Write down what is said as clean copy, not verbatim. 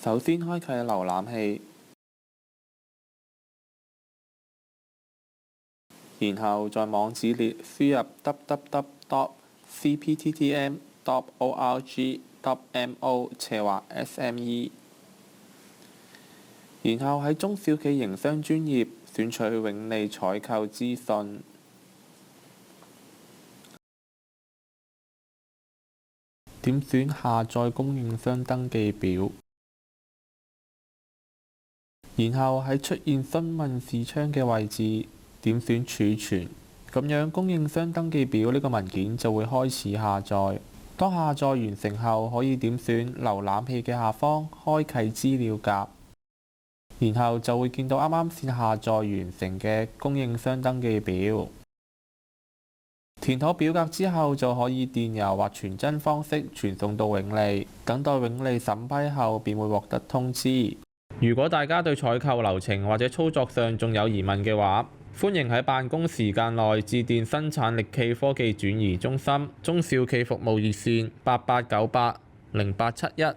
首先開啟瀏覽器，然後在網址列輸入 www.cpttm.org.mo/SME， 然後喺中小企營商專頁選取永利採購資訊，點選下載供應商登記表，然後喺出現詢問視窗嘅位置點選儲存，咁樣供應商登記表呢個文件就會開始下載。當下載完成後，可以點選瀏覽器嘅下方開啟資料夾，然後就會見到啱啱先下載完成嘅供應商登記表。填妥表格之後，就可以電郵或傳真方式傳送到永利，等待永利審批後便會獲得通知。如果大家對採購流程或者操作上仲有疑問嘅話，歡迎喺辦公時間內致電生產力暨科技轉移中心中小企服務熱線88980871。